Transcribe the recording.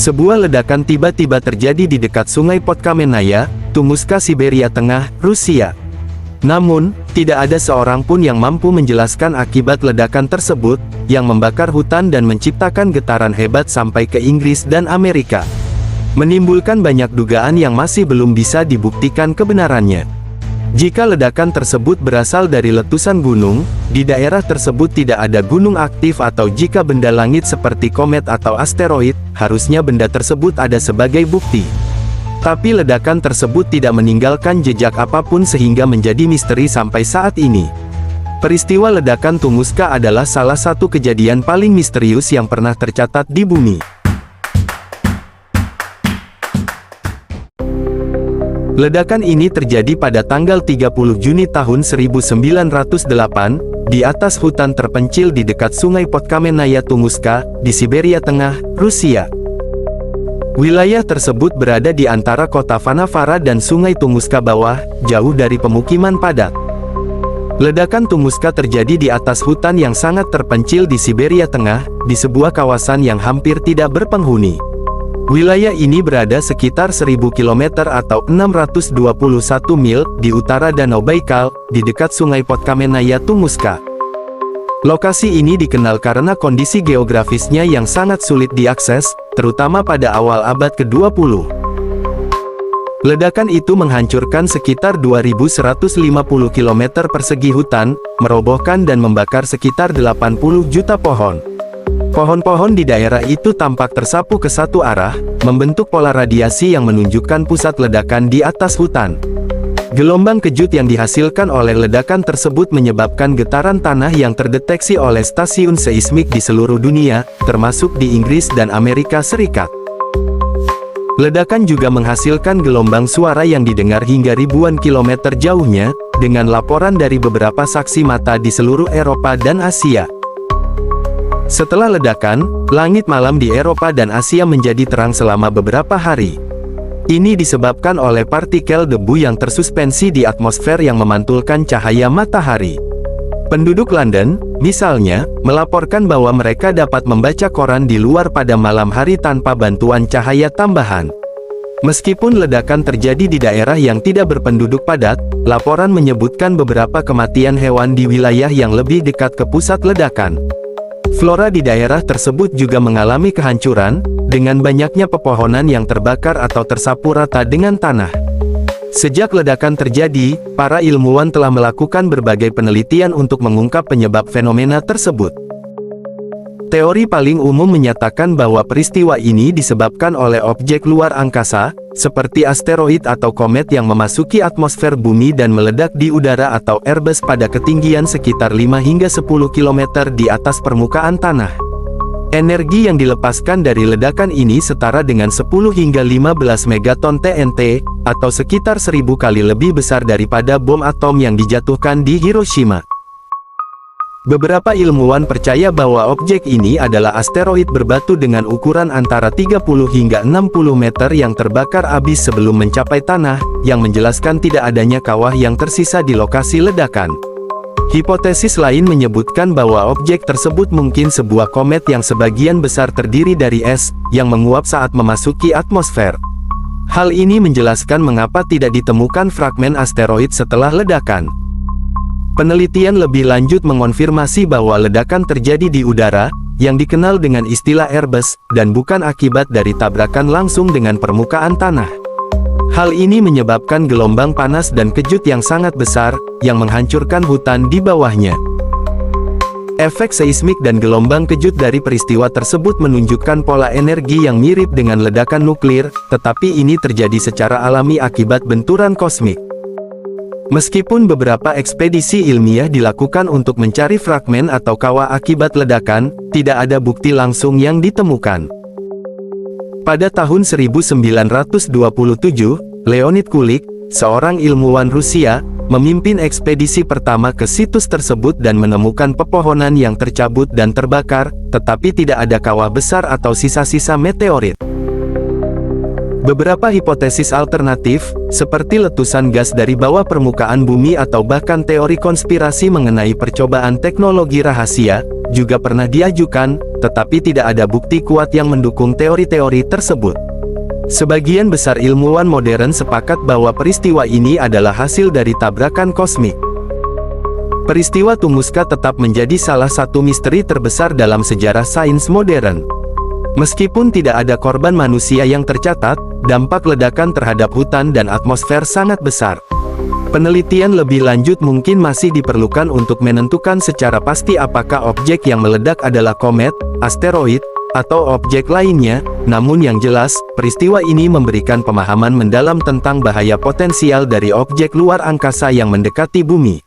Sebuah ledakan tiba-tiba terjadi di dekat Sungai Podkamenaya, Tunguska, Siberia Tengah, Rusia. Namun, tidak ada seorang pun yang mampu menjelaskan akibat ledakan tersebut, yang membakar hutan dan menciptakan getaran hebat sampai ke Inggris dan Amerika. Menimbulkan banyak dugaan yang masih belum bisa dibuktikan kebenarannya. Jika ledakan tersebut berasal dari letusan gunung, di daerah tersebut tidak ada gunung aktif, atau jika benda langit seperti komet atau asteroid, harusnya benda tersebut ada sebagai bukti. Tapi ledakan tersebut tidak meninggalkan jejak apapun sehingga menjadi misteri sampai saat ini. Peristiwa ledakan Tunguska adalah salah satu kejadian paling misterius yang pernah tercatat di bumi. Ledakan ini terjadi pada tanggal 30 Juni tahun 1908, di atas hutan terpencil di dekat Sungai Podkamenaya Tunguska, di Siberia Tengah, Rusia. Wilayah tersebut berada di antara kota Vanavara dan Sungai Tunguska bawah, jauh dari pemukiman padat. Ledakan Tunguska terjadi di atas hutan yang sangat terpencil di Siberia Tengah, di sebuah kawasan yang hampir tidak berpenghuni. Wilayah ini berada sekitar 1000 km atau 621 mil di utara Danau Baikal, di dekat Sungai Podkamenaya Tunguska. Lokasi ini dikenal karena kondisi geografisnya yang sangat sulit diakses, terutama pada awal abad ke-20. Ledakan itu menghancurkan sekitar 2150 km persegi hutan, merobohkan dan membakar sekitar 80 juta pohon. Pohon-pohon di daerah itu tampak tersapu ke satu arah, membentuk pola radiasi yang menunjukkan pusat ledakan di atas hutan. Gelombang kejut yang dihasilkan oleh ledakan tersebut menyebabkan getaran tanah yang terdeteksi oleh stasiun seismik di seluruh dunia, termasuk di Inggris dan Amerika Serikat. Ledakan juga menghasilkan gelombang suara yang didengar hingga ribuan kilometer jauhnya, dengan laporan dari beberapa saksi mata di seluruh Eropa dan Asia. Setelah ledakan, langit malam di Eropa dan Asia menjadi terang selama beberapa hari. Ini disebabkan oleh partikel debu yang tersuspensi di atmosfer yang memantulkan cahaya matahari. Penduduk London, misalnya, melaporkan bahwa mereka dapat membaca koran di luar pada malam hari tanpa bantuan cahaya tambahan. Meskipun ledakan terjadi di daerah yang tidak berpenduduk padat, laporan menyebutkan beberapa kematian hewan di wilayah yang lebih dekat ke pusat ledakan. Flora di daerah tersebut juga mengalami kehancuran, dengan banyaknya pepohonan yang terbakar atau tersapu rata dengan tanah. Sejak ledakan terjadi, para ilmuwan telah melakukan berbagai penelitian untuk mengungkap penyebab fenomena tersebut. Teori paling umum menyatakan bahwa peristiwa ini disebabkan oleh objek luar angkasa, seperti asteroid atau komet yang memasuki atmosfer bumi dan meledak di udara atau airbus pada ketinggian sekitar 5 hingga 10 km di atas permukaan tanah. Energi yang dilepaskan dari ledakan ini setara dengan 10 hingga 15 megaton TNT, atau sekitar 1000 kali lebih besar daripada bom atom yang dijatuhkan di Hiroshima. Beberapa ilmuwan percaya bahwa objek ini adalah asteroid berbatu dengan ukuran antara 30 hingga 60 meter yang terbakar habis sebelum mencapai tanah, yang menjelaskan tidak adanya kawah yang tersisa di lokasi ledakan. Hipotesis lain menyebutkan bahwa objek tersebut mungkin sebuah komet yang sebagian besar terdiri dari es, yang menguap saat memasuki atmosfer. Hal ini menjelaskan mengapa tidak ditemukan fragmen asteroid setelah ledakan. Penelitian lebih lanjut mengonfirmasi bahwa ledakan terjadi di udara, yang dikenal dengan istilah airbus, dan bukan akibat dari tabrakan langsung dengan permukaan tanah. Hal ini menyebabkan gelombang panas dan kejut yang sangat besar, yang menghancurkan hutan di bawahnya. Efek seismik dan gelombang kejut dari peristiwa tersebut menunjukkan pola energi yang mirip dengan ledakan nuklir, tetapi ini terjadi secara alami akibat benturan kosmik. Meskipun beberapa ekspedisi ilmiah dilakukan untuk mencari fragmen atau kawah akibat ledakan, tidak ada bukti langsung yang ditemukan. Pada tahun 1927, Leonid Kulik, seorang ilmuwan Rusia, memimpin ekspedisi pertama ke situs tersebut dan menemukan pepohonan yang tercabut dan terbakar, tetapi tidak ada kawah besar atau sisa-sisa meteorit. Beberapa hipotesis alternatif, seperti letusan gas dari bawah permukaan bumi atau bahkan teori konspirasi mengenai percobaan teknologi rahasia, juga pernah diajukan, tetapi tidak ada bukti kuat yang mendukung teori-teori tersebut. Sebagian besar ilmuwan modern sepakat bahwa peristiwa ini adalah hasil dari tabrakan kosmik. Peristiwa Tunguska tetap menjadi salah satu misteri terbesar dalam sejarah sains modern. Meskipun tidak ada korban manusia yang tercatat, dampak ledakan terhadap hutan dan atmosfer sangat besar. Penelitian lebih lanjut mungkin masih diperlukan untuk menentukan secara pasti apakah objek yang meledak adalah komet, asteroid, atau objek lainnya. Namun yang jelas, peristiwa ini memberikan pemahaman mendalam tentang bahaya potensial dari objek luar angkasa yang mendekati bumi.